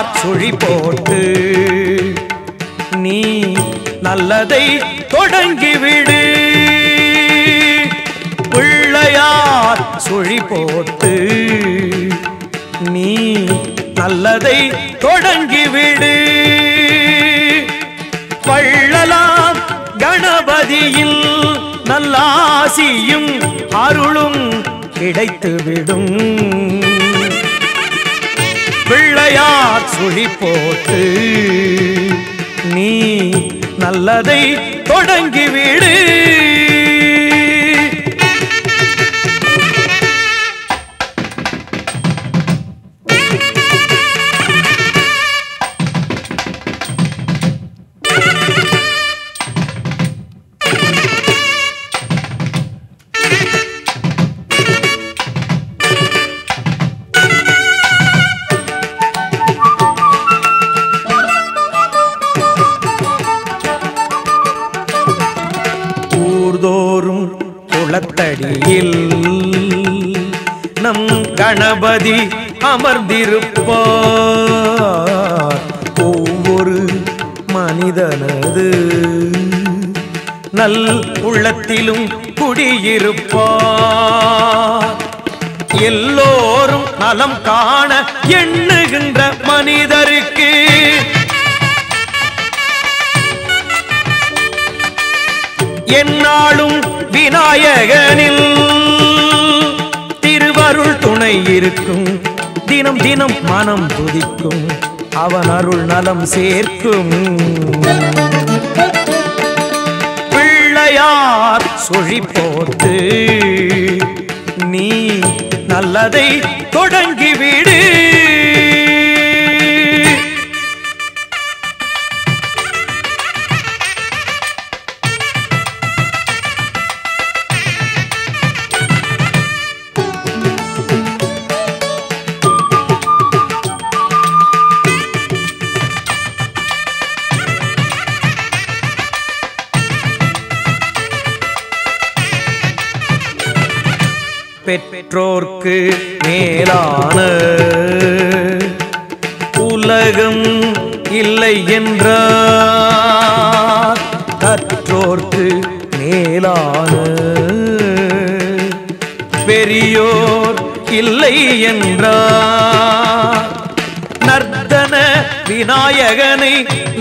பிள்ளையார் சுழி போட்டு நீ நல்லதை தொடங்கிவிடு. பிள்ளையார் சுழி போட்டு நீ நல்லதை தொடங்கிவிடு. வள்ளலாம் கணபதியில் நல்லாசியும் அருளும் கிடைத்துவிடும். பிள்ளையார் சுழி போட்டு நீ நல்லதை தொடங்கிவிடு. ஊர்தோறும் குளத்தடியில் நம் கணபதி அமர்ந்திருப்பார். ஒவ்வொரு மனிதனது நல் உள்ளத்திலும் குடியிருப்பார். எல்லோரும் நலம் காண எண்ணுகின்ற மனிதருக்கு என்னாலும் விநாயகனில் திருவருள் துணை இருக்கும். தினம் தினம் மனம் துதிக்கும், அவன் அருள் நலம் சேர்க்கும். பிள்ளையார் சுழி போட்டு நீ நல்லதை தொடங்கிவிடு. பெற்றோர்க்கு மேலான உலகம் இல்லை என்றார். கற்றோர்க்கு மேலான பெரியோர் இல்லை என்றார். நர்த்தன விநாயகனை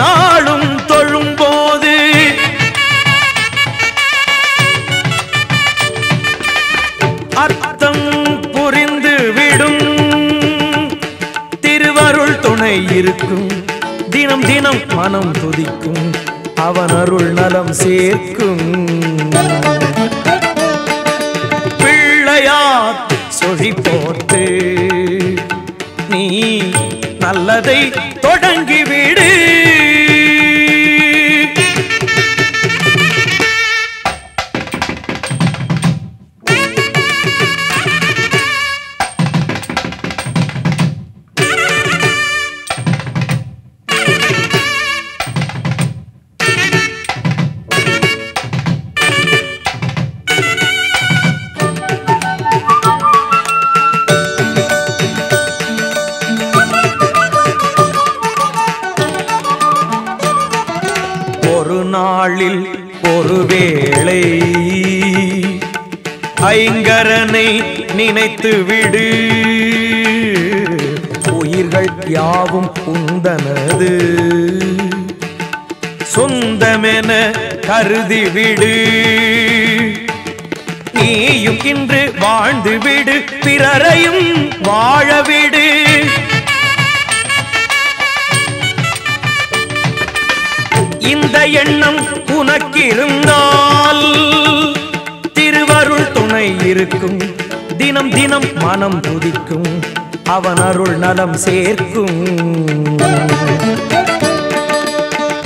நாளும் தொழும்போது அர்த்தம் புரிந்து விடும். திருவருள் துணை இருக்கும், தினம் தினம் மனம் துதிக்கும், அவன் அருள் நலம் சேர்க்கும். பிள்ளையார் சுழி போட்டு நீ நல்லதை தொடங்கிவிடு. ஒரு நாளில் ஒருவேளை ஐங்கரனை நினைத்து விடு. உயிர்கள் யாவும் உந்தனது சொந்தமென கருதி விடு. நீயும் இன்று வாழ்ந்து விடு, பிறரையும் வாழவிடு. இந்த எண்ணம் உனக்கிருந்தால் திருவருள் துணை இருக்கும். தினம் தினம் மனம் துதிக்கும், அவன் அருள் நலம் சேர்க்கும்.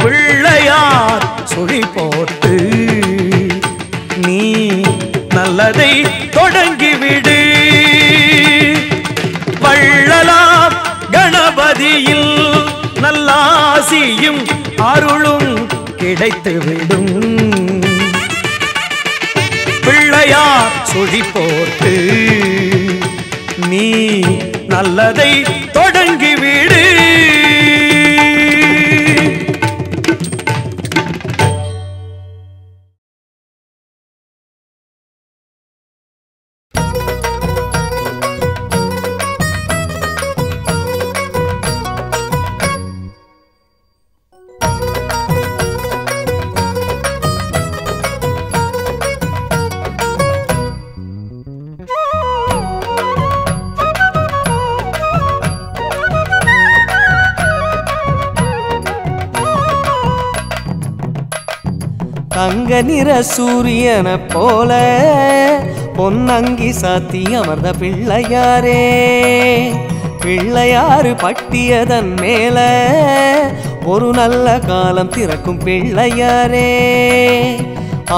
பிள்ளையார் சுழி போட்டு நீ நல்லதை தொடங்கிவிடு. வள்ளலாம் கணபதியில் நல்லாசியும் அருளும் கிடைத்துவிடும். பிள்ளையார் சுழி போட்டு நீ நல்லதை தொடங்கிவிடு. தங்க நிற சூரியனை போல பொன்னங்கி சாத்தி அமர்ந்த பிள்ளையாரே, பிள்ளையாறு பட்டியதன் மேல ஒரு நல்ல காலம் திறக்கும் பிள்ளையாரே,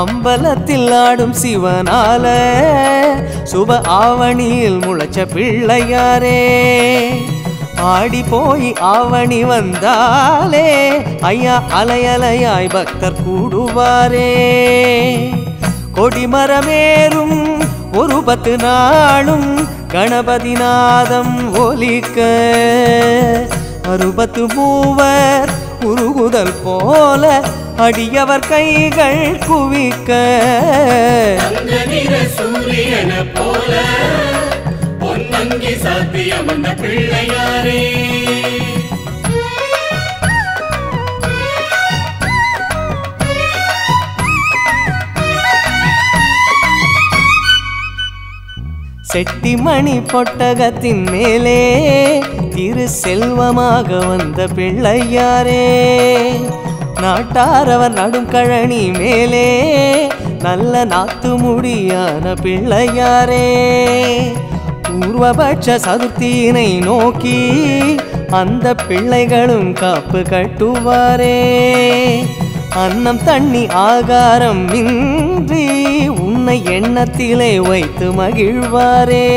அம்பலத்தில் ஆடும் சிவனால சுப ஆவணியில் முளைச்ச பிள்ளையாரே, ஆடி போய் ஆவணி வந்தாலே ஐயா அலையலையாய் பக்தர் கூடுவாரே, கொடிமரமேறும் ஒரு 10 நாளும் கணபதி நாதம் ஒலிக்க, 60 மூவர் உருகுதல் போல அடியவர் கைகள் குவிக்க, சூரியன போல பொன்னங்கி சாத்தி அமர்ந்த பிள்ளையாரே, செட்டிமணி பொட்டகத்தின் மேலே திரு செல்வமாக வந்த பிள்ளையாரே, நாட்டாரவர் நடும் கழனி மேலே நல்ல நாத்து முடியான பிள்ளையாரே, பூர்வபட்ச சதுர்த்தியினை நோக்கி அந்த பிள்ளைகளும் காப்பு கட்டுவாரே, அன்னம் தண்ணி ஆகாரம் இன்றி உன்னை எண்ணத்திலே வைத்து மகிழ்வாரே,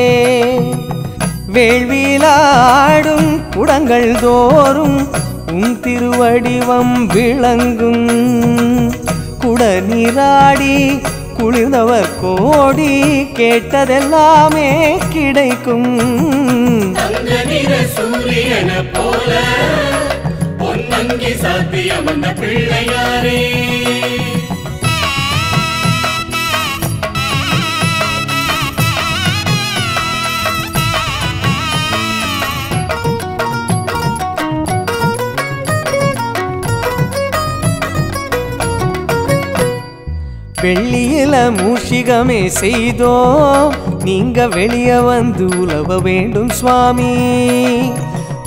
வேள்வியிலாடும் குடங்கள் தோறும் உன் திருவடிவம் விளங்கும், குட நீராடி குளிர்ந்தவர் கோடி கேட்டதெல்லாமே கிடைக்கும், சூரியன போல பொன்னங்கி சாத்தி அமர்ந்த பிள்ளையாரே, வெள்ளியில மூஷிகமே செய்தோம் நீங்க வெளியே வந்து உலவ வேண்டும் சுவாமி,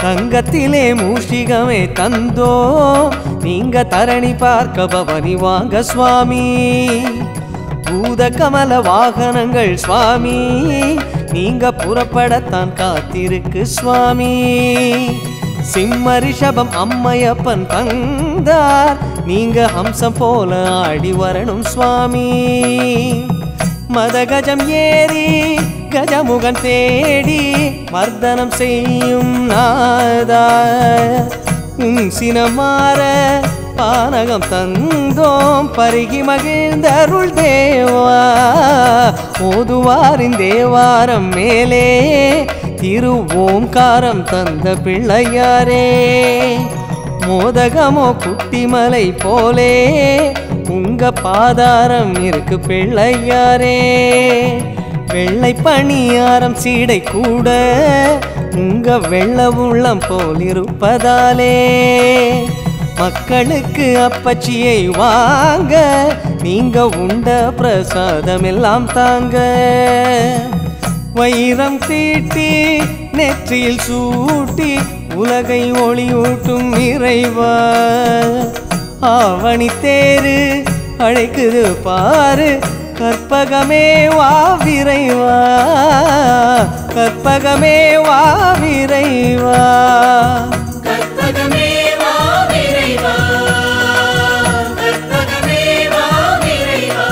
தங்கத்திலே மூஷிகமே தந்தோம் நீங்க தரணி பார்க்க பவனி வாங்க சுவாமி, பூத கமல வாகனங்கள் சுவாமி நீங்க புறப்படத்தான் காத்திருக்கு சுவாமி, சிம்ம ரிஷபம் அம்மையப்பன் தந்தார் நீங்க ஹம்சம் போல ஆடி வரணும் சுவாமி, மதகஜம் ஏறி கஜமுகன் தேடி மர்தனம் செய்யும் நாதா, சினமாற பானகம் தந்தோம் பருகி மகிழ்ந்தருள் தேவா, ஓதுவாரின் தேவாரம் மேலே திரு ஓம்காரம் தந்த பிள்ளையாரே, மோதகமோ குட்டிமலை போலே உங்க பாதாரம் இருக்கு பிள்ளையாரே, வெள்ளை பணியாரம் சீடை கூட உங்க வெள்ள உள்ளம் போல் இருப்பதாலே, மக்களுக்கு அப்பச்சியை வாங்க நீங்க உண்ட பிரசாதம் எல்லாம் தாங்க, வைரம் தீட்டி நெற்றியில் சூட்டி உலகை ஒளியூட்டும் இறைவா, ஆவணி தேரு அழைக்குது பாரு கற்பகமே வா விரைவா, கற்பகமே வா விரைவா, கற்பகமே வா விரைவா, கற்பகமே வா விரைவா.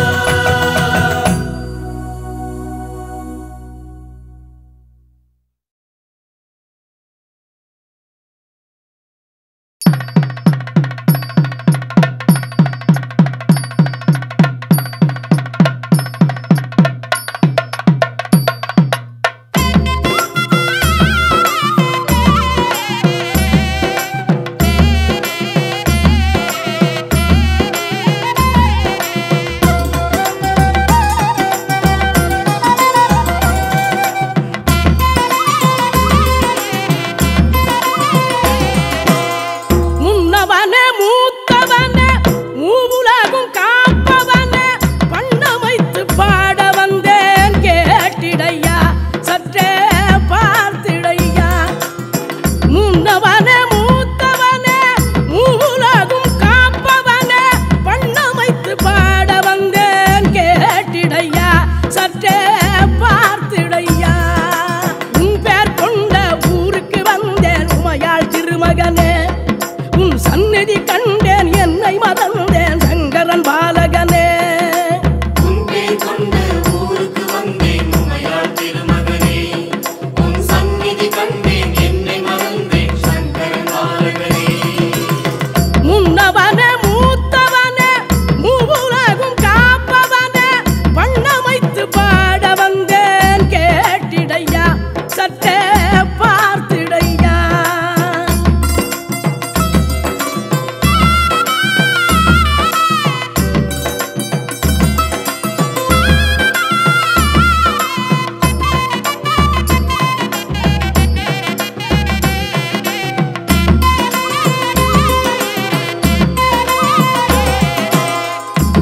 பார்த்திடையா.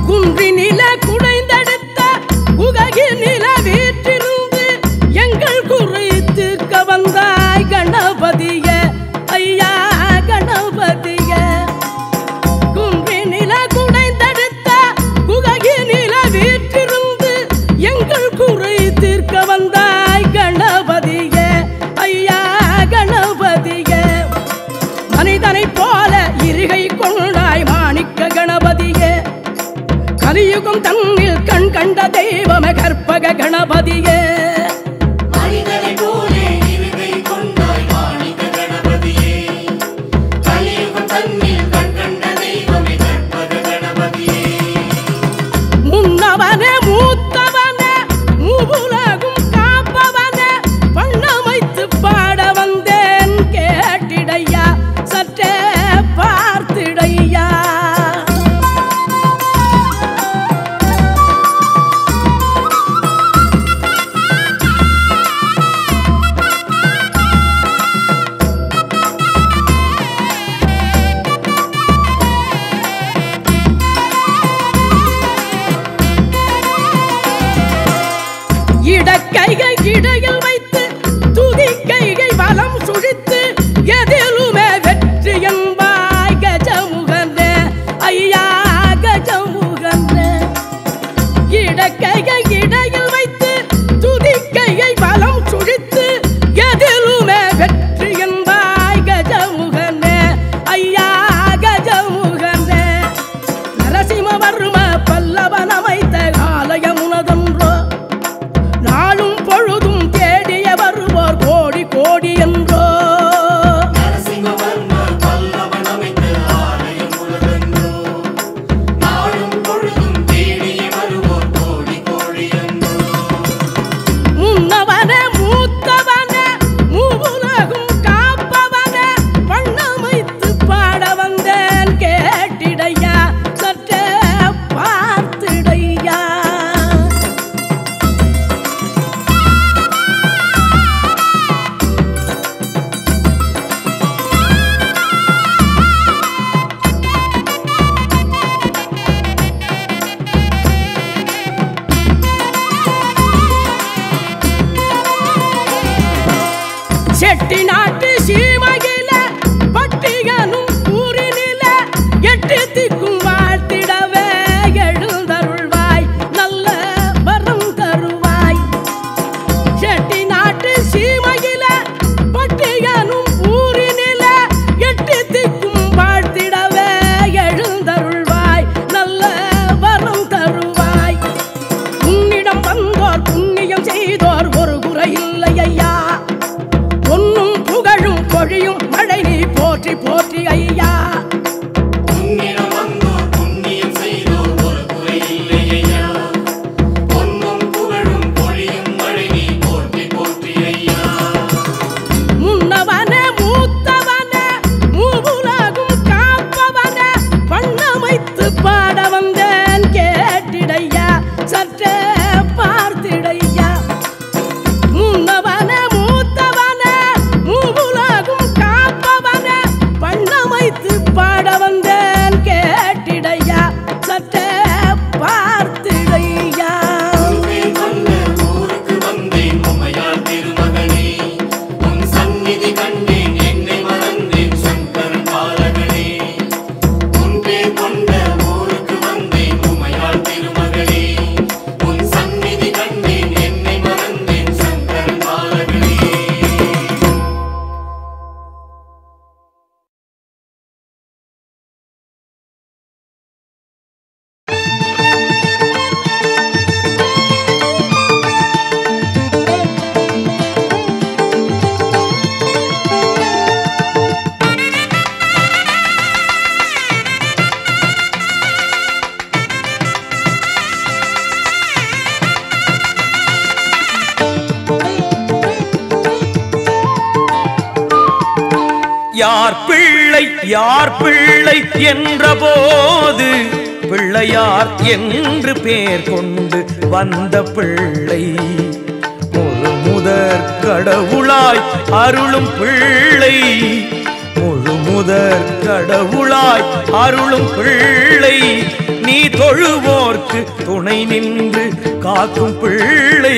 குன்றினில குடைந்தெடுத்த குகையினில வீற்றிருந்து எங்கள் குறித்துக்க வந்தாய் கணபதிய ஐயா கணபதிய. குன்றினில குடைந்தெடுத்த குகையினில வீற்றிருந்து எங்கள் குறித்திருக்க வந்தாய் கணபதிய ஐயா கணபதிய. மனிதனை போல இருகை கொண்டாய் மாணிக்க கணபதிய. கலியுகம் தன்னில் கண் கண்ட தெய்வமே கற்பக கணபதியே. மனிதனை போலே இருகை கொண்டாய் மாணிக்க கணபதியே. கலியுகம் தன்னில் கண் கண்ட தெய்வமே கற்பக கணபதியே. முன்னவனே மூத்தவனே மூவுலகும் காப்பவனே வண்ணமைத்து பாட வந்தேன் கேட்டிடையா சற்றே பார்த்திடையா. இடக்கையை இடையில் வைத்து துதி கைகை வலம் சுழித்து எதிலுமே வெற்றி என்பாய் கஜமுகனே ஐயா கஜமுகனே. இடக்கையை இடையில் வைத்து துதி கைகை வலம் சுழித்து எதிலுமே வெற்றி என்பாய் கஜமுகனே ஐயா கஜமுகனே. நரசிம்மவர்ம பல்லவன் அமைத்த ஆலயமுனதன்றோ நாளும் பொழுதும் தேடிய வருவோர் கோடி கோடி என்றோ. நரசிம்மவர்ம பல்லவன் அமைத்த ஆலயம் உலகென்றோ. நாளும் பொழுதும் தேடிய வருவோர் கோடி கோடி என்றோ. முன்னவனே மூத்தவனே மூவுலகும் காப்பவனே வண்ணமைத்து பாட வந்தேன் கேட்டிடையா சற்றே பார்த்திடையா. செட்டி நாட்டு சீமையில பட்டியனும் ஊரினில எட்டு திக்கும் வாழ்த்திடவே எழுந்தருள்வாய் நல்ல வரம் தருவாய். செட்டி நாட்டு சீமையில பட்டியனும் ஊரினில எட்டு திக்கும் வாழ்த்திடவே எழுந்தருள்வாய் நல்ல வரம் தருவாய். உன்னிடம் வந்தோர் புண்ணியம் செய்தோர் ஒரு குறை இல்லை ஐயா. பொன்னும் புகழும் யார் பிள்ளை என்ற போது பிள்ளையார் என்று பேர் கொண்டு வந்த பிள்ளை முழு முதற் கடவுளாய் அருளும் பிள்ளை முழு முதற் கடவுளாய் அருளும் பிள்ளை நீ தொழுவோர்க்கு துணை நின்று காக்கும் பிள்ளை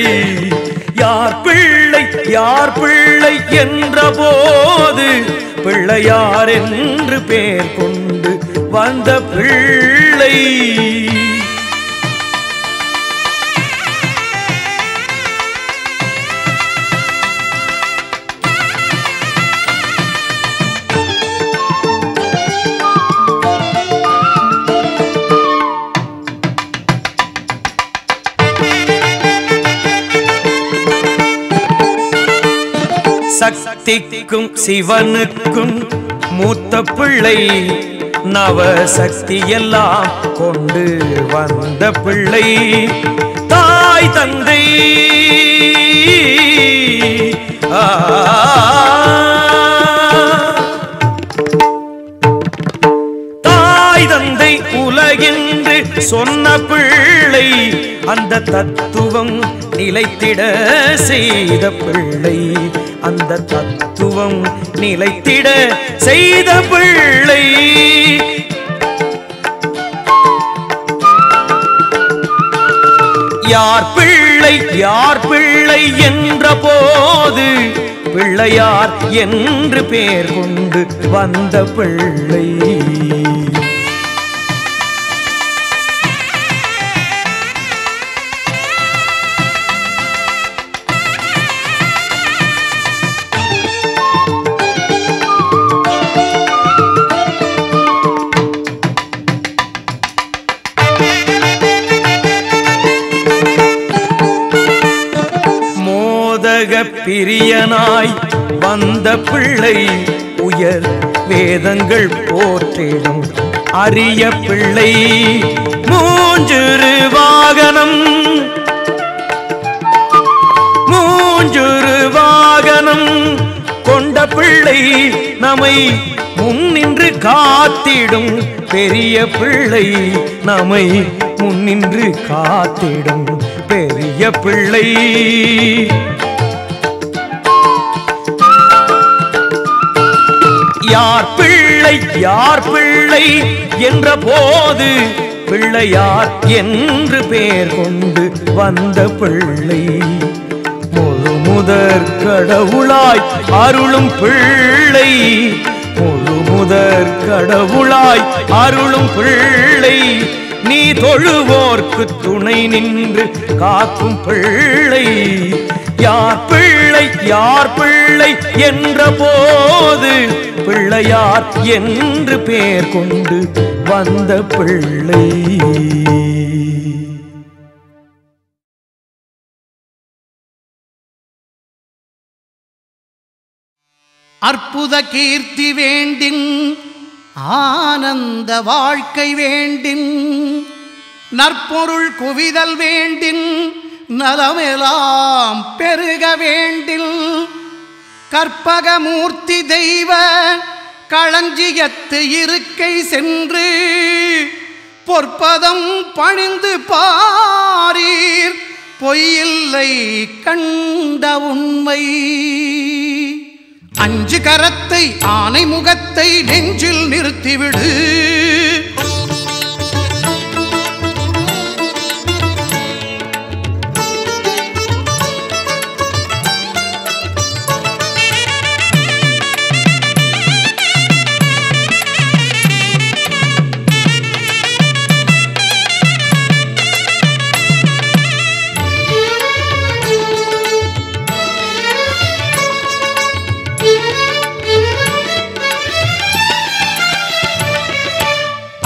யார் பிள்ளை என்ற போது பிள்ளையார் என்று பேர் கொண்டு வந்த பிள்ளை சக்திக்கும் சிவனுக்கும் மூத்த பிள்ளை நவ சக்தி எல்லாம் கொண்டு வந்த பிள்ளை தாய் தந்தை தாய் தந்தை உலகென்று சொன்ன பிள்ளை அந்த தத்துவம் நிலைத்திட செய்த பிள்ளை அந்த தத்துவம் நிலைத்திட செய்த பிள்ளை யார் பிள்ளை என்ற போது பிள்ளையார் என்று பேர் கொண்டு வந்த பிள்ளை பிரியனாய் வந்த பிள்ளை உயர் வேதங்கள் போற்றிடும் அரிய பிள்ளை மூஞ்சுரு வாகனம் கொண்ட பிள்ளை நம்மை முன்னின்று காத்திடும் பெரிய பிள்ளை நம்மை முன்னின்று காத்திடும் பெரிய பிள்ளை யார் பிள்ளை என்ற போது பிள்ளையார் என்று பேர் கொண்டு வந்த பிள்ளை முழு முதற் கடவுளாய் அருளும் பிள்ளை முழு முதற் கடவுளாய் அருளும் பிள்ளை நீ தொழுவோர்க்கு துணை நின்று காக்கும் பிள்ளை யார் பிள்ளை என்ற போது பிள்ளையார் என்று பேர் கொண்டு வந்த பிள்ளை அற்புத கீர்த்தி வேண்டின் ஆனந்த வாழ்க்கை வேண்டின் நற்பொருள் குவிதல் வேண்டின் நலமெல்லாம் பெருக வேண்டில் கற்பகமூர்த்தி தெய்வ களஞ்சியத்து இருக்கை சென்று பொற்பதம் பணிந்து பாரீர் பொய்யில்லை கண்ட உண்மை அஞ்சு கரத்தை ஆனை முகத்தை நெஞ்சில் நிறுத்திவிடு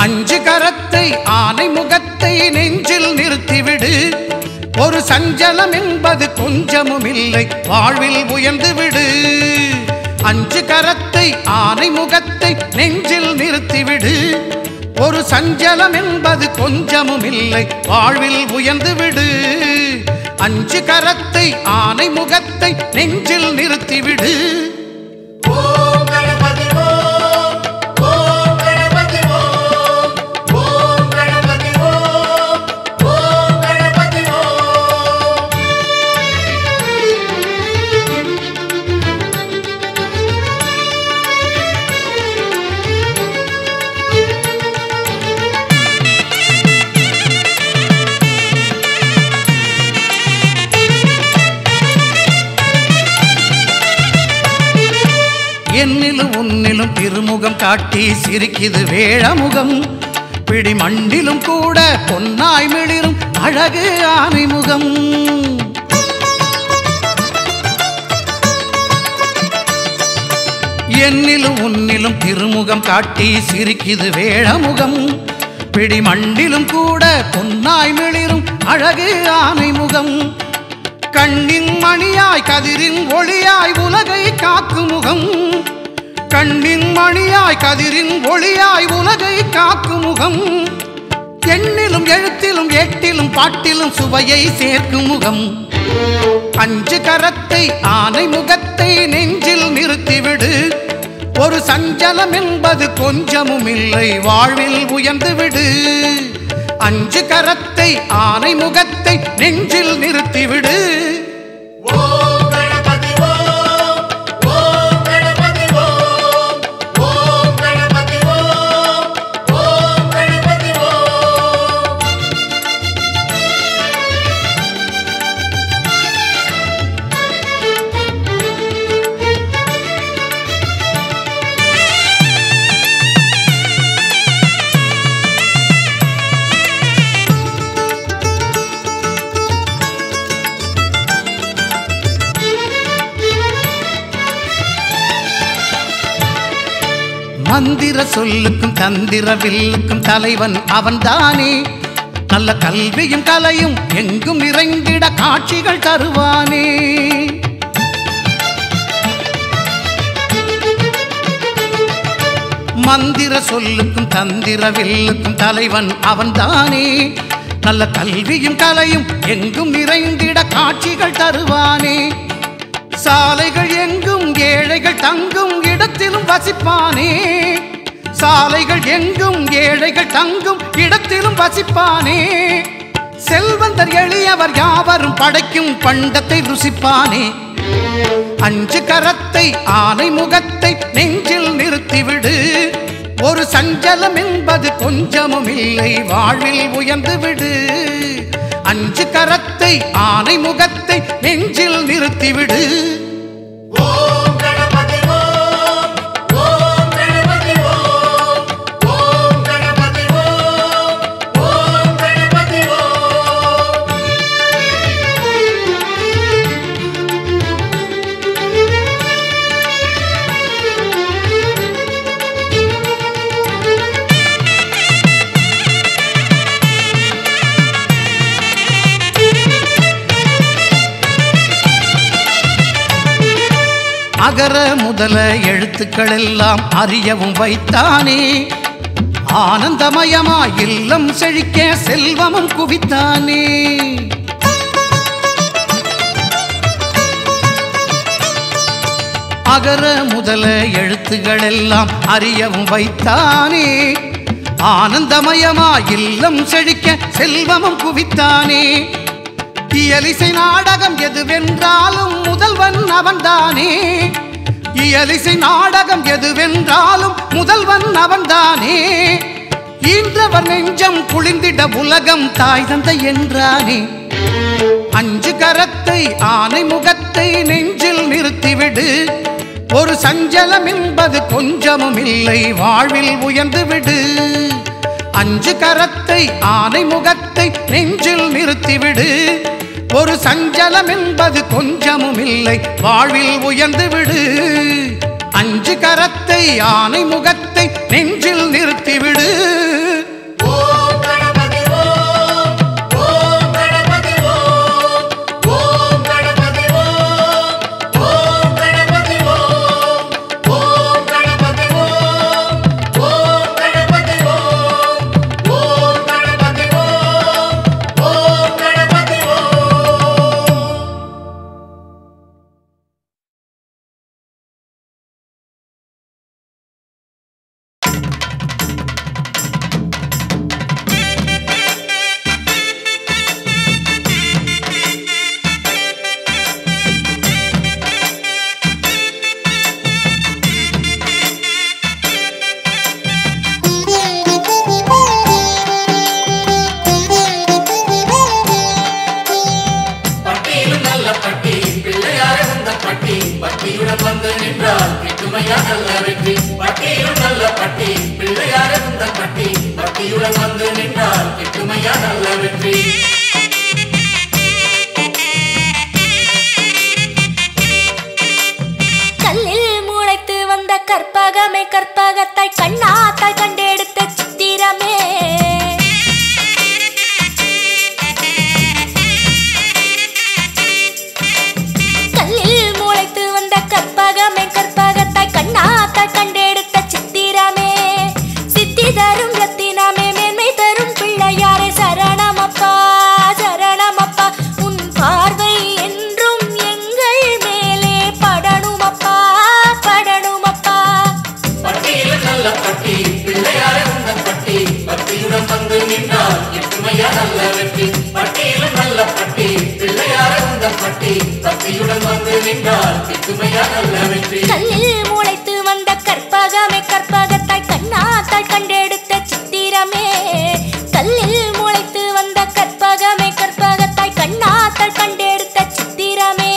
அஞ்சு கரத்தை ஆனை முகத்தை நெஞ்சில் நிறுத்திவிடு ஒரு சஞ்சலம் என்பது கொஞ்சமும் இல்லை வாழ்வில் உயர்ந்து விடு அஞ்சு கரத்தை ஆனை முகத்தை நெஞ்சில் நிறுத்திவிடு ஒரு சஞ்சலம் என்பது கொஞ்சமும் இல்லை வாழ்வில் உயர்ந்து விடு அஞ்சு கரத்தை ஆனை முகத்தை நெஞ்சில் நிறுத்திவிடு ஓம் கணபதி ஓம் என்னிலும் உன்னிலும் திருமுகம் காட்டி சிரிக்குது வேழமுகம் பிடி மண்டிலும் கூட பொன்னாய் மிளிரும் அழகு ஆனைமுகம் என்னிலும் உன்னிலும் திருமுகம் காட்டி சிரிக்குது வேழமுகம் பிடி மண்டிலும் கூட பொன்னாய் மிளிரும் அழகு ஆனைமுகம் கண்ணின் மணியாய் கதிரின் ஒளியாய் உலகை காக்கும் முகம் கண்ணின் மணியாய் கதிரின் ஒளியாய் உலகை காக்கும் முகம் எண்ணிலும் எழுத்திலும் ஏட்டிலும் பாட்டிலும் சுவையை சேர்க்கும் முகம் அஞ்சு கரத்தை ஆனை முகத்தை நெஞ்சில் நிறுத்திவிடு ஒரு சஞ்சலம் என்பது கொஞ்சமும் இல்லை வாழ்வில் உயர்ந்து விடு அஞ்சு கரத்தை ஆனை முகத்தை நெஞ்சில் நிறுத்திவிடு ஓம் கணபதி ஓம் ஓம் கணபதி ஓம் ஓம் கணபதி ஓம் ஓம் கணபதி ஓம் மந்திர சொல்லுக்கும் தந்திர வில்லுக்கும் தலைவன் அவன்தானே நல்ல கல்வியும் கலையும் எங்கும் நிறைந்திட காட்சிகள் தருவானே மந்திர சொல்லுக்கும் தந்திர வில்லுக்கும் தலைவன் அவன்தானே நல்ல கல்வியும் கலையும் எங்கும் நிறைந்திட காட்சிகள் தருவானே சாலைகள் எங்கும் ஏழைகள் தங்கும் இடத்திலும் வசிப்பானே சாலைகள் எங்கும் ஏழைகள் தங்கும் இடத்திலும் வசிப்பானே செல்வந்தர் எளியவர் யாவரும் படைக்கும் பண்டத்தை ருசிப்பானே அஞ்சு கரத்தை ஆனை முகத்தை நெஞ்சில் நிறுத்திவிடு ஒரு சஞ்சலம் என்பது கொஞ்சமும் இல்லை வாழ்வில் உயர்ந்து விடு அஞ்சு கரத்தை ஆனை முகத்தை நெஞ்சில் நிறுத்திவிடு ஓம் கணபதி ஓம் ஓம் கணபதி ஓம் ஓம் கணபதி ஓம் ஓம் கணபதி ஓம் அகர முதல எழுத்துக்கள் எல்லாம் அறியவும் வைத்தானே ஆனந்தமயமாய் இல்லம் செழிக்க செல்வமும் குவித்தானே அகர முதல எழுத்துக்கள் எல்லாம் அறியவும் வைத்தானே ஆனந்தமயமாய் இல்லம் செழிக்க செல்வமும் குவித்தானே இயலிசை நாடகம் எதுவென்றாலும் முதல்வன் அவன்தானே இயலிசை நாடகம் எதுவென்றாலும் முதல்வன் அவன்தானே ஈன்றவர் நெஞ்சம் குளிர்ந்திட உலகம் தாய் தந்தை என்றானே அஞ்சு கரத்தை ஆனை முகத்தை நெஞ்சில் நிறுத்திவிடு ஒரு சஞ்சலம் என்பது கொஞ்சமும் இல்லை வாழ்வில் உயர்ந்து விடு அஞ்சு கரத்தை ஆனை முகத்தை நெஞ்சில் நிறுத்திவிடு ஒரு சஞ்சலம் என்பது கொஞ்சமும் இல்லை வாழ்வில் உயர்ந்து விடு அஞ்சு கரத்தை ஆனை முகத்தை நெஞ்சில் நிறுத்திவிடு ஓம் கணபதி ஓம் ஓம் கணபதி ஓம் ஓம் கணபதி ஓம் ஓம் கணபதி ஓம் ஓம் கணபதி ஓம் ஓம் கணபதி ஓம் ஓம் கணபதி ஓம் ஓம் கணபதி ஓம் வந்து நின்றால் கிட்டுமையா நல்ல வெற்றி பட்டியிலும் நல்ல பட்டி பிள்ளையார இந்த பட்டி பக்தியுடன் வந்து நின்றால் கிட்டுமையா நல்ல வெற்றி கல்லில் முளைத்து வந்த கற்பகமே கற்பகத்தாய் கண்ணாத்தாய் கண்டெடுத்த சித்திரமே கல்லில் முளைத்து வந்த கற்பகமே கற்பகத்தாய் கண்ணாத்தாய் கண்டெடுத்த சித்திரமே சித்தி தரும் ரத்தினமே மேன்மை தரும் பிள்ளையாரே சரணமப்பா சரணமப்பா உன் பார்வை என்றும் எங்கள் மேலே படணுமப்பா படணுமப்பா பட்டியிலும் நல்ல பட்டி பிள்ளையார இந்த பட்டி பக்தியுடன் வந்து நின்றால் கிட்டுமையா நல்ல வெற்றி பட்டியிலும் நல்ல பட்டி பிள்ளையார இந்த பட்டி பக்தியுடன் வந்து நின்றால் கிட்டுமையா நல்ல வெற்றி கல்லில் முளைத்து வந்த கற்பகமே கற்பகத்தாய் கண்ணாத்தாய் கண்டெடுத்த சித்திரமே கல்லில் முளைத்து வந்த கற்பகமே கற்பகத்தாய் கண்ணாத்தாய் கண்டெடுத்த சித்திரமே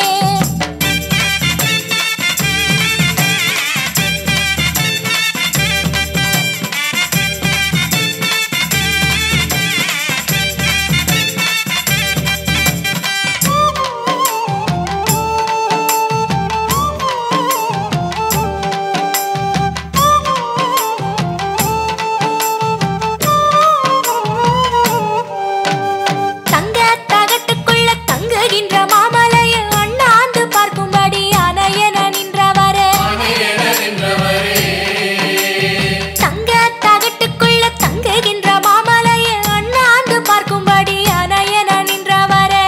தங்க தகட்டுக்குள்ள தங்குகின்ற மாமலையை அண்ணாந்து பார்க்கும்படி அணையன நின்றவரே தங்க தகட்டுக்குள்ள தங்குகின்ற மாமலையை அண்ணாந்து பார்க்கும்படி அணையன நின்றவரே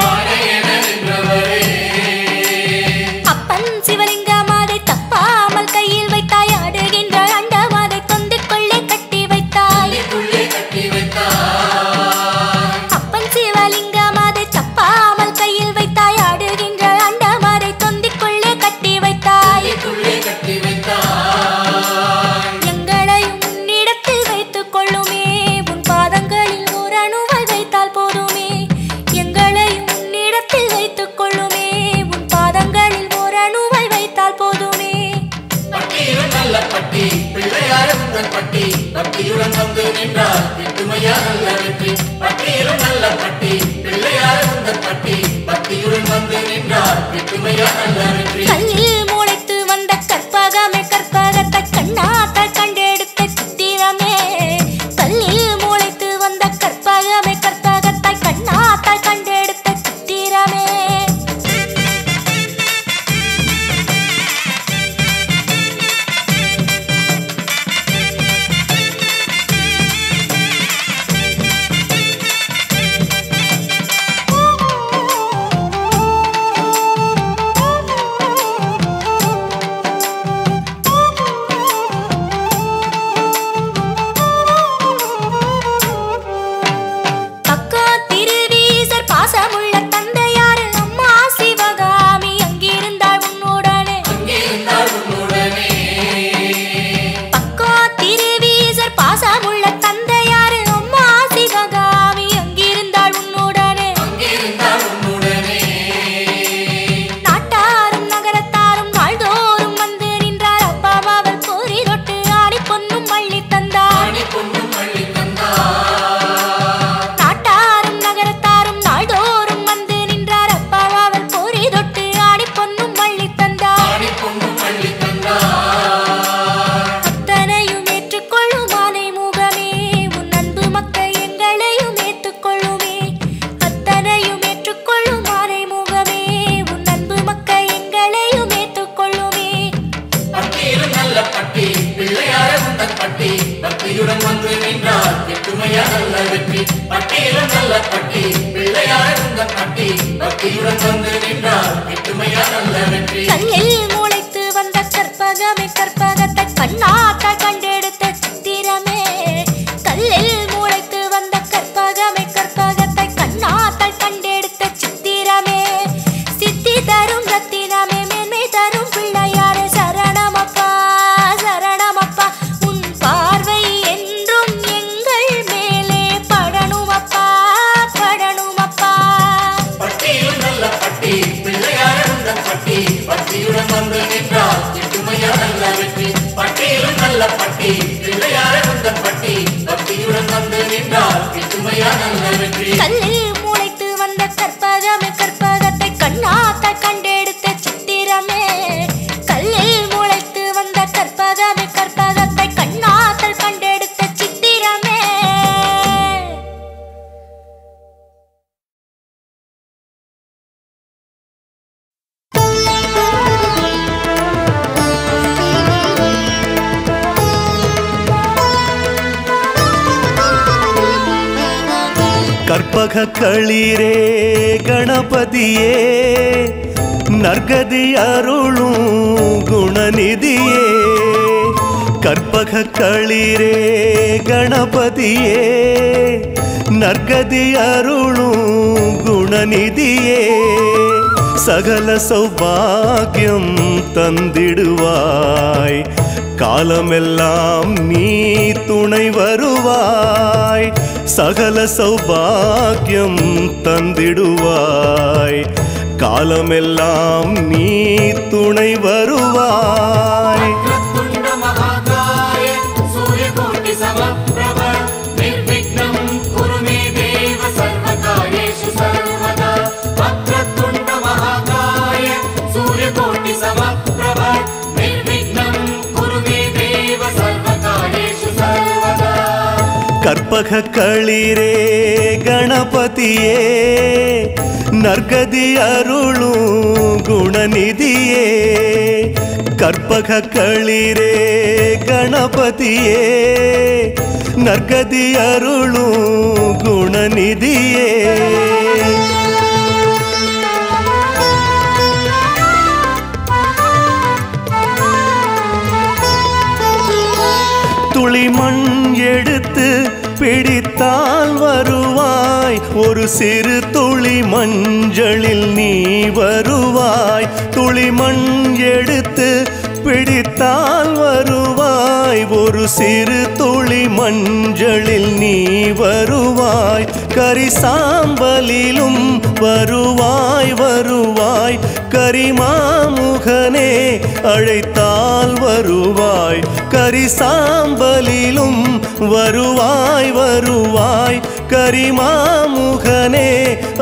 அப்பன் சிவலிங்கமாதை தப்பாமல் கையில் வைத்தாய் ஆடுகின்ற அண்டமாதை தொந்திக்குள்ளே கட்டி வைத்தாய் அப்பன் சிவலிங்கமாதை தப்பாமல் கையில் வைத்தாய் ஆடுகின்ற அண்டமாதை தொந்திக்குள்ளே கட்டி வைத்தாய் எங்களையும் உன்னிடத்தில் வைத்துக் கொள்ளுமே உன் பாதங்களில் ஒரு அணுவை வைத்தால் போதுமே எங்களையும் உன்னிடத்தில் வைத்துக் கொள்ளுமே உன் பாதங்களில் ஒரு அணுவை வைத்தால் போதுமே பட்டியிலும் நல்ல பட்டி பிள்ளையார இந்த பட்டி பக்தியுடன் வந்து நின்றால் கிட்டுமையா நல்ல வெற்றி பட்டியிலும் நல்ல பட்டி பிள்ளையார இந்த பட்டி பக்தியுடன் வந்து நின்றால் கிட்டுமையா நல்ல வெற்றி கல்லில் முளைத்து வந்த கற்பகமே கற்பகத்தாய் கண்ணாத்தாய் கண்டெடுத்த சித்திரமே கல்லில் முளைத்து வந்த கற்பகமே கற்பகத்தாய் கண்ணாத்தாய் கண்டெடுத்த சித்திரமே பக்கம் திருவீசர் பாசமுள்ள தந்தையாரு அம்மா சிவகாமி அங்கிருந்தாள் உன்னுடனே பக்கம் திருவீசர் பாசமுள்ள தந்தையாரு அம்மா சிவகாமி அங்கிருந்தாள் உன்னுடனே நாட்டாரும் நகரத்தாரும் நாள்தோறும் வந்து நின்றார் அப்பாவாவல் போரி தொட்டு ஆடி பொன்னும் மள்ளி தந்தார் நாட்டாரும் நகரத்தாரும் நாள்தோறும் வந்து நின்றார் அப்பாவாவல் போரி தொட்டு ஆடி பொன்னும் மள்ளி தந்தார் அத்தனையும் ஏற்றுக்கொள்ளும் ஆனை முகமே உன் அன்பு மக்கள் எங்களையும் ஏற்றுக்கொள்ளுமே அத்தனையும் ஏற்றுக்கொள்ளும் ஆனை முகமே உன் அன்பு மக்கள் எங்களையும் ஏற்றுக்கொள்ளுமே பட்டியிலும் நல்ல பட்டி பிள்ளையார இந்த பட்டி பக்தியுடன் வந்து நின்றால் கிட்டுமையா நல்ல வெற்றி பட்டியிலும் நல்ல பட்டி பிள்ளையார இந்த பட்டி பக்தியுடன் வந்து நின்றால் கிட்டுமையா நல்ல வெற்றி கல்லில் முளைத்து வந்த கற்பகமே கற்பகத்தாய் கண்ணாத்தாய் கண்டெடுத்த சித்திரமே கல்லில் முளைத்து வந்த கற்பகமே கற்பகத்தாய் கண்ணாத்தாய் கண்டெடுத்த சித்திரமே சித்தி தரும் ரத்தினமே மேன்மை தரும் பிள்ளையாரே சரணமப்பா சரணமப்பா உன் பார்வை என்றும் எங்கள் மேலே படணுமப்பா படணுமப்பா பட்டியிலும் நல்ல பட்டி பிள்ளையார இந்த பட்டி பக்தியுடன் வந்து நின்றால் நல்ல வெற்றி பட்டியிலும் நல்ல பட்டி பிள்ளையார உந்தன் பட்டி பக்தியுடன் வந்து நின்றால் கிட்டுமையா நல்ல வெற்றி கல்லில் முளைத்து வந்த கற்பகமே கற்பகத்தை கண்ணாத்த கண்டெடுத்த சித்திரமே கல்லில் முளைத்து வந்த கற்பகமே கற்பகத்தை கண்ணாத்தல் கண்டெடுத்த சித்திரமே கற்பக களிரே கணபதியே நற்கதி அருளும் குணநிதியே கற்பக களிரே கணபதியே நற்கதி அருளும் குணநிதியே சகல சௌபாகியம் தந்திடுவாய் காலமெல்லாம் நீ துணை வருவாய் சகல சௌபாகியம் தந்திடுவாய் காலமெல்லாம் நீ துணை வருவாய் வக்ரதுண்ட மகாகாய சூரியகோட்டி சமப்ரப நிர்விக்னம் குரு மே தேவ சர்வகாரியேஷு சர்வதா வக்ரதுண்ட மகாகாய சூரியகோட்டி சமப்ரப நிர்விக்னம் குரு மே தேவ சர்வகாரியேஷு சர்வதா கற்பக களிரே கணபதியே நற்கதி அருளும் குணநிதியே கற்பக களிரே கணபதியே நற்கதி அருளும் குணநிதியே துளிமண் எடுத்து பிடித்தால் வருவாய் ஒரு சிறு துளி மஞ்சளில் நீ வருவாய் துளிமண் எடுத்து பிடித்தால் வருவாய் ஒரு சிறு துளி மஞ்சளில் நீ வருவாய் கரிசாம்பலிலும் வருவாய் வருவாய் கரிமாமுகனே அழைத்தால் வருவாய் கரிசாம்பலிலும் வருவாய் வருவாய் கரிமாமுகனே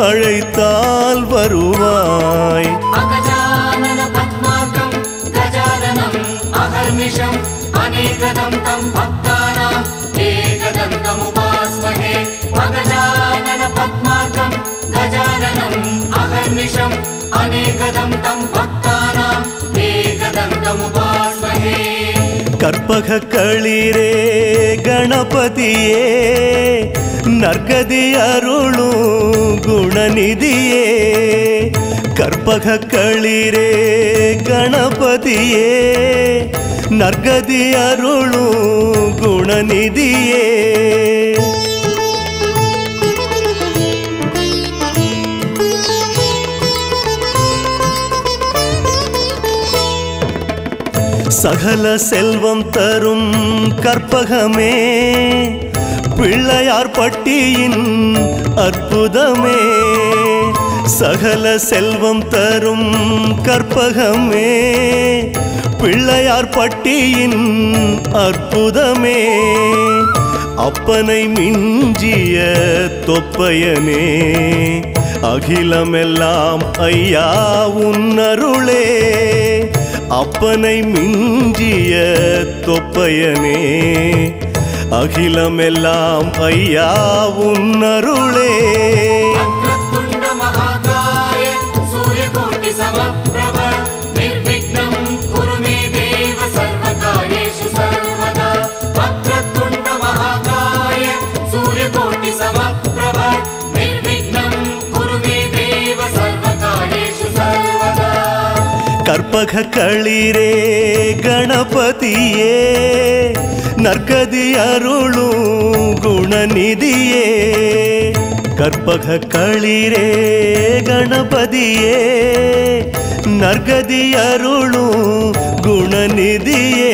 அழைத்தால் வருவாய் அகஜானன பத்மார்க்கம் கஜானனம் அகர்நிஷம் அநேகதம் தம் பக்தானாம் ஏகதந்தம் உபாஸ்மஹே அகஜானன பத்மார்க்கம் கஜானனம் அகர்நிஷம் அநேகதம் தம் பக்தானாம் ஏகதந்தம் உபாஸ்மஹே கற்பக களிரே கணபதியே நற்கதி அருளும் குணநிதியே கற்பக களிரே கணபதியே நற்கதி அருளும் குணநிதியே சகல செல்வம் தரும் கற்பகமே பிள்ளையார் பட்டியின் அற்புதமே சகல செல்வம் தரும் கற்பகமே பிள்ளையார் பட்டியின் அற்புதமே அப்பனை மிஞ்சிய தொப்பையனே அகிலமெல்லாம் ஐயா உன்னருளே அப்பனை மிஞ்சிய தொப்பையனே அகிலமெல்லாம் ஐயா உன்னருளே வக்ரதுண்ட மகாகாய சூரியகோட்டி சமப்ரப நிர்விக்னம் குரு மே தேவ சர்வகாரியேஷு சர்வதா வக்ரதுண்ட மகாகாய சூரியகோட்டி சமப்ரப நிர்விக்னம் குரு மே தேவ சர்வகாரியேஷு சர்வதா கற்பக களிரே கணபதியே நற்கதி அருளும் குணநிதியே கற்பக களிரே கணபதியே நற்கதி அருளும் குணநிதியே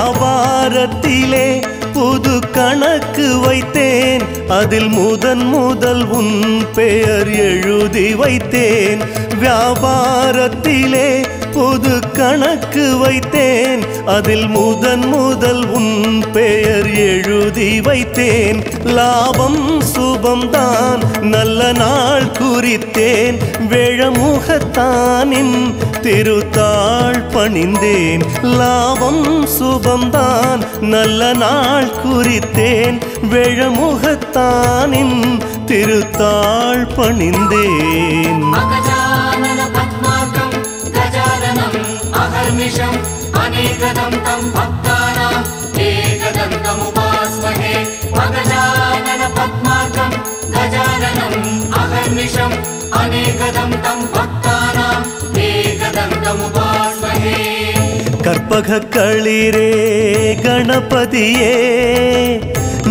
வியாபாரத்திலே புது கணக்கு வைத்தேன், அதில் முதல் உன் பெயர் எழுதி வைத்தேன். வியாபாரத்திலே புது கணக்கு வைத்தேன், அதில் முதல் உன் பெயர் எழுதி வைத்தேன். லாபம் சுபம்தான் நல்ல நாள் குறித்தேன், வேழமுகத்தானின் திருத்தாள் பணிந்தேன். லாபம் சுபம்தான் நல்ல நாள் குறித்தேன், வேழமுகத்தானின் திருத்தாள் பணிந்தேன். अहर्निशम् अनेकदं तं भक्तानाम् एकदन्तमुपास्महे. गजानन पद्मार्कं गजाननम् अहर्निशम् अनेकदं तं भक्तानाम् एकदन्तमुपास्महे. கற்பக களிரே கணபதியே,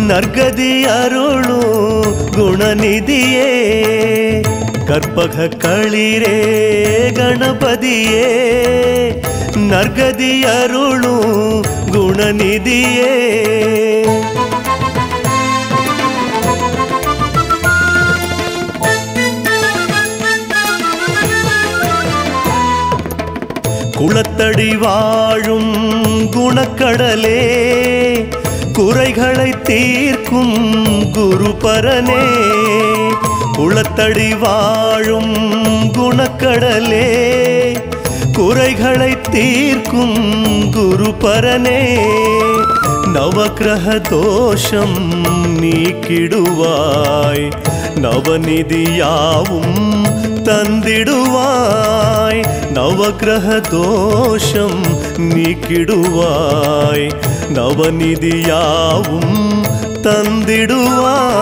நற்கதி அருளும் குணநிதியே. கற்பக களிரே கணபதியே, நற்கதி அருளும் குணநிதியே. குளத்தடி வாழும் குணக்கடலே, குறைகளை தீர்க்கும் குருபரனே. குளத்தடி வாழும் குணக்கடலே, குறைகளை தீர்க்கும் குருபரனே. நவக்கிரக தோஷம் நீக்கிடுவாய், நவநிதியாவும் தந்திடுவாய். நவக்கிரக தோஷம் நீக்கிடுவாய், நவநிதியாவும் தந்திடுவாய்.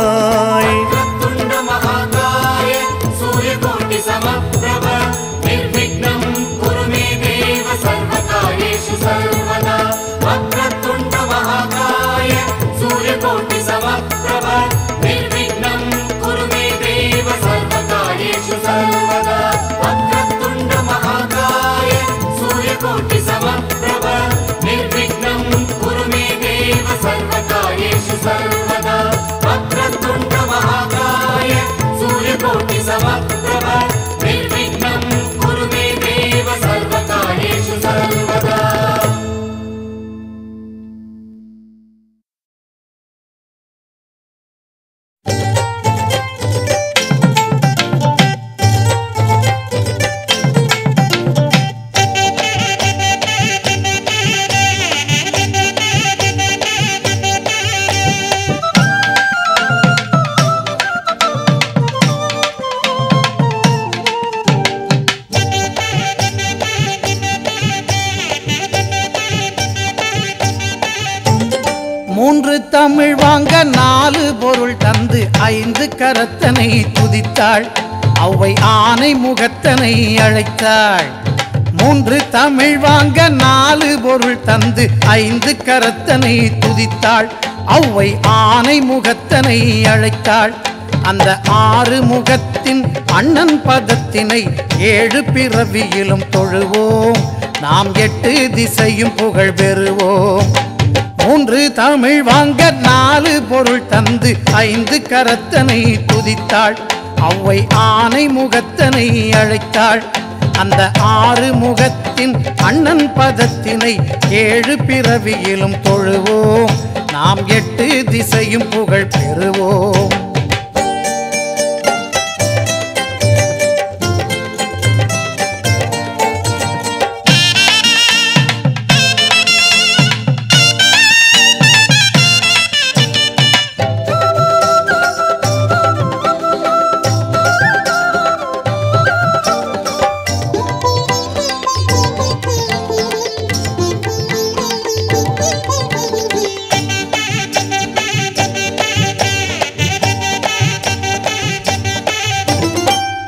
மூன்று தமிழ் வாங்க 4 பொருள் தந்து 5 கரத்தனை துதித்தாள். அவ்வை ஆனை முகத்தனை அழைத்தாள். 3 தமிழ் வாங்க 4 பொருள் தந்து 5 கரத்தனை துதித்தாள். அவ்வை ஆனை முகத்தனை அழைத்தாள். அந்த 6 முகத்தின் அண்ணன் பதத்தினை 7 பிறவியிலும் தொழுவோம். நாம் 8 திசையும் புகழ் பெறுவோம். 3 தமிழ் வாங்க 4 பொருள் தந்து 5 கரத்தனை துதித்தாள். அவ்வை ஆனை முகத்தனை அழைத்தாள். அந்த 6 முகத்தின் அண்ணன் பதத்தினை 7 பிறவியிலும் தொழுவோம். நாம் 8 திசையும் புகழ் பெறுவோம்.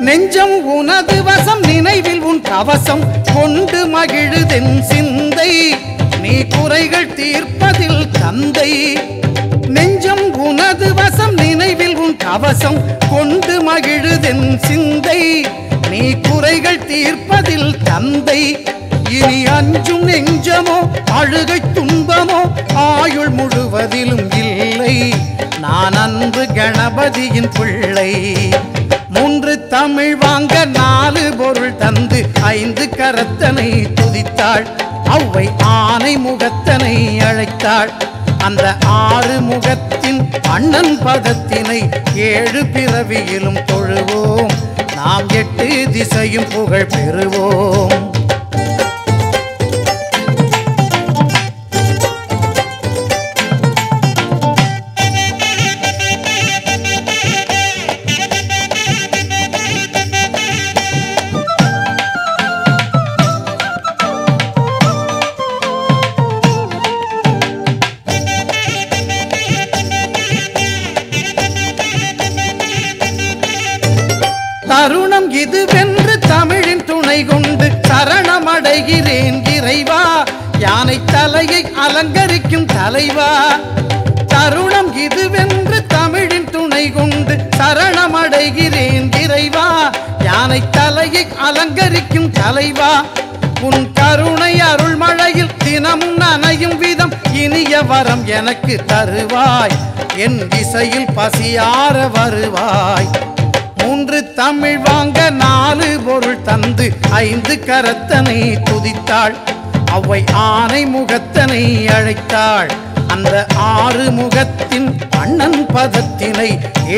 நெஞ்சம் உனது வசம் நினைவில் உன் கவசம் கொண்டு மகிழுதென் சிந்தை. நீ குறைகள் தீர்ப்பதில் தந்தை. நெஞ்சம் உனது வசம் நினைவில் உன் கவசம் கொண்டு மகிழுதென் சிந்தை. நீ குறைகள் தீர்ப்பதில் தந்தை. இனி அஞ்சும் நெஞ்சமோ அழுகை துன்பமோ ஆயுள் முழுவதிலும் இல்லை. நான் அன்பு கணபதியின் பிள்ளை. 3 தமிழ் வாங்க 4 பொருள் தந்து 5 கரத்தனை துதித்தாள். அவ்வை ஆனை முகத்தனை அழைத்தாள். அந்த 6 முகத்தின் அண்ணன் பதத்தினை 7 பிறவியிலும் தொழுவோம். நாம் 8 திசையும் புகழ் பெறுவோம். தருணம் இதுவென்று தமிழின் துணை கொண்டு சரணமடைகிறேன் இறைவா. யானை தலையை அலங்கரிக்கும் தலைவா. தருணம் இதுவென்று தமிழின் துணை கொண்டு சரணமடைகிறேன் இறைவா. யானை தலையை அலங்கரிக்கும் தலைவா. உன் கருணை அருள்மழையில் தினமும் நனையும் விதம் இனிய வரம் எனக்கு தருவாய். என் திசையில் பசியார வருவாய். 3 தமிழ் வாங்க 4 பொருள் தந்து 5 கரத்தனை துதித்தாள். அவ்வை ஆனை முகத்தனை அழைத்தாள். அந்த 6 முகத்தின் அண்ணன் பதத்தினை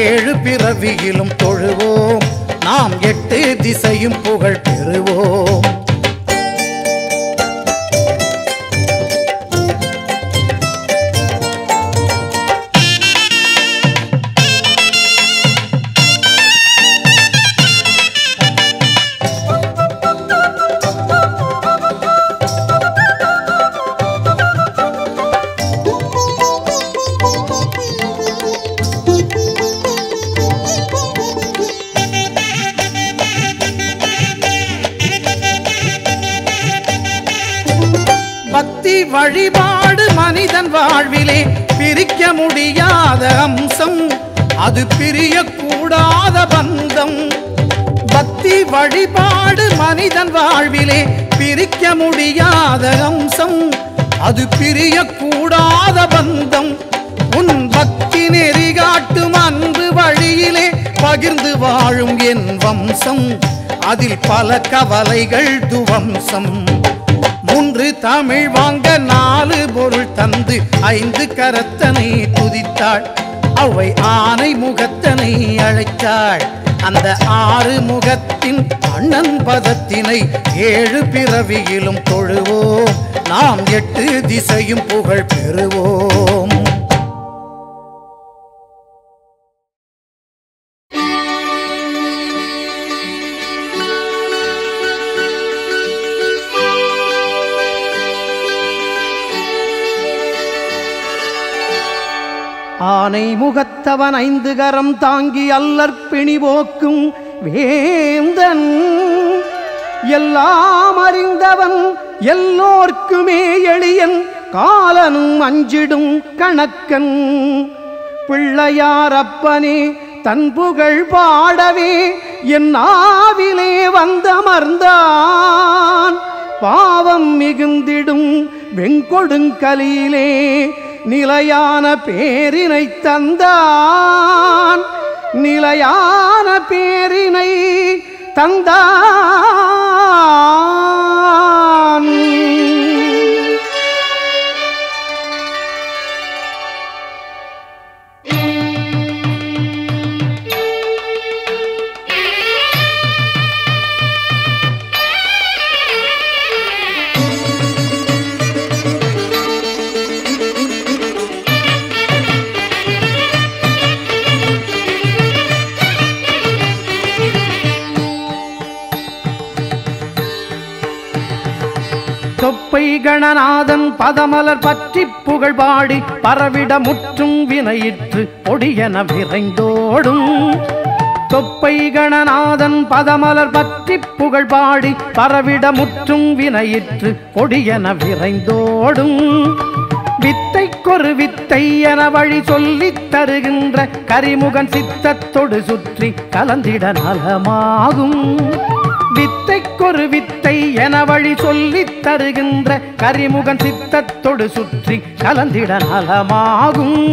7 பிறவியிலும் தொழுவோம். நாம் 8 திசையும் புகழ் பெறுவோம். பக்தி வழிபாடு மனிதன் வாழ்விலே பிரிக்க முடியாத அம்சம். அது பிரியக்கூடாத பந்தம். பக்தி வழிபாடு மனிதன் வாழ்விலே பிரிக்க முடியாத அம்சம். அது பிரியக்கூடாத பந்தம். உன் பக்தி நெறி காட்டும் அன்பு வழியிலே பகிர்ந்து வாழும் என் வம்சம். அதில் பல கவலைகள் துவம்சம். 3 தமிழ் வாங்க 4 பொருள் தந்து 5 கரத்தனை துதித்தாள். அவ்வை ஆனை முகத்தனை அழைத்தாள். அந்த 6 முகத்தின் அண்ணன் பதத்தினை 7 பிறவியிலும் தொழுவோம். நாம் 8 திசையும் புகழ் பெறுவோம். ஆனை முகத்தவன் 5 கரம் தாங்கி அல்லற்பிணி போக்கும் வேந்தன். எல்லாம் அறிந்தவன் எல்லோர்க்குமே எளியன். காலனும் அஞ்சிடும் கணக்கன். பிள்ளையார் அப்பனே தன் புகழ் பாடவே என் ஆவிலே வந்தமர்ந்தான். பாவம் மிகுந்திடும் வெங்கொடுங்கலியிலே நிலையான பேரினை தந்தான். நிலையான பேரினை தந்தான். தொப்பை கணநாதன் பதமலர் பற்றி புகழ் பாடி பரவிட முற்றும் வினையிற்று பொடியென விரைந்தோடும். தொப்பை கணநாதன் பதமலர் பற்றி புகழ் பாடி பரவிட முற்றும் வினையிற்று பொடியென விரைந்தோடும். வித்தைக்கொரு வித்தை என வழி சொல்லித் தருகின்ற கரிமுகன் சித்தத்தொடு சுற்றி கலந்திட நலமாகும். வித்தைக்கொரு வித்தை என வழி சொல்லித் தருகின்ற கரிமுகன் சித்தத்தொடு சுற்றி கலந்திட நலமாகும்.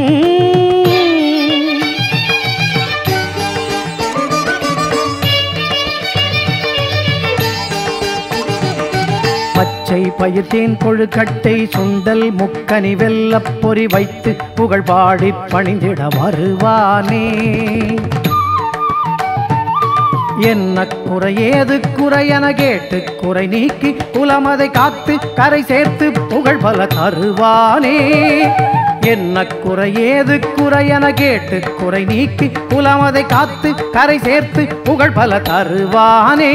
பச்சை பயிர்த்தேன் கொழுக்கட்டை சுண்டல் முக்கனி வெல்லப் பொறி வைத்து புகழ் பாடி பணிந்திட வருவானே. என்ன குறை ஏது குறை என கேட்டு குறை நீக்கி குலமதை காத்து கரை சேர்த்து புகழ் பல தருவானே. என்ன குறை ஏது குறை என கேட்டு குறை நீக்கி குலமதை காத்து கரை சேர்த்து புகழ் பல தருவானே.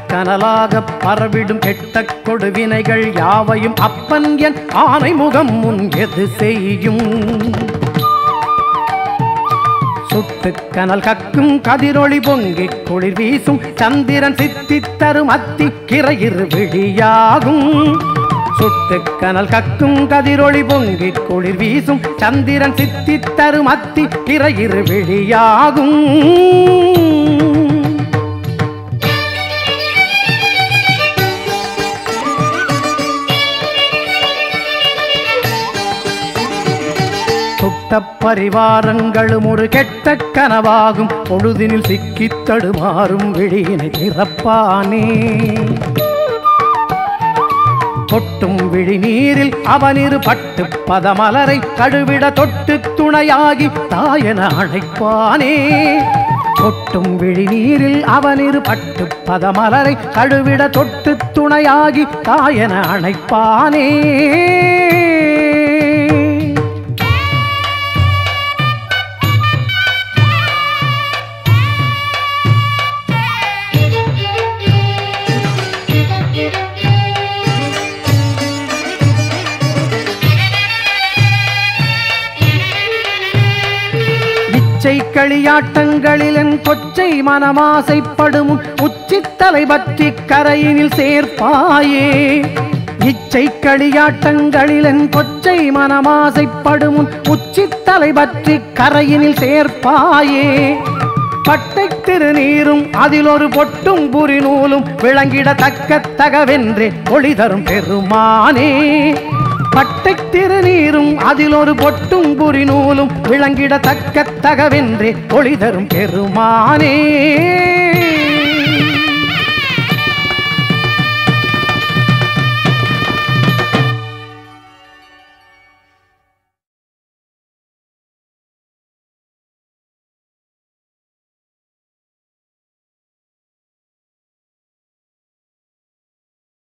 கனலாக பரவிடும் கெட்ட கொடுவினைகள் யாவையும் அப்பன் என் ஆனை முகம் முன் எது செய்யும். சுட்டு கனல் கக்கும் கதிரொளி பொங்கி குளிர் வீசும் சந்திரன் சித்தித் தரும் அத்தி கிரையிரு விழியாகும். சுட்டு கனல் கக்கும் கதிரொளி பொங்கி குளிர் வீசும் சந்திரன் சித்தித் தரும் அத்தி கிரையிரு விழியாகும். பரிவாரங்களும் ஒரு கெட்ட கனவாகும் பொழுதினில் சிக்கித் தடுமாறும் விழியினை திறப்பானே. கொட்டும் விழி நீரில் அவனிரு பட்டு பதமலரை கழுவிட தொட்டு துணையாகி தாயென அழைப்பானே. கொட்டும் விழி நீரில் அவனிரு பட்டு பதமலரை கழுவிட தொட்டு துணையாகி தாயென அழைப்பானே. களியாட்டங்களில் என் கொச்சை மனமாசைப்படும் உச்சித்தலை பற்றி கரையினில் சேர்ப்பாயே. இச்சை களியாட்டங்களில் என் கொச்சை மனமாசைப்படும் உச்சித்தலை பற்றி கரையினில் சேர்ப்பாயே. பட்டை திருநீரும் அதில் ஒரு பொட்டும் புரி நூலும் விளங்கிடத்தக்க தகவென்றே ஒளி தரும் பெருமானே. பட்டை திருநீரும் அதில் ஒரு பொட்டும் புரி நூலும் விளங்கிடத்தக்க தகவென்றே ஒளி தரும் பெருமானே.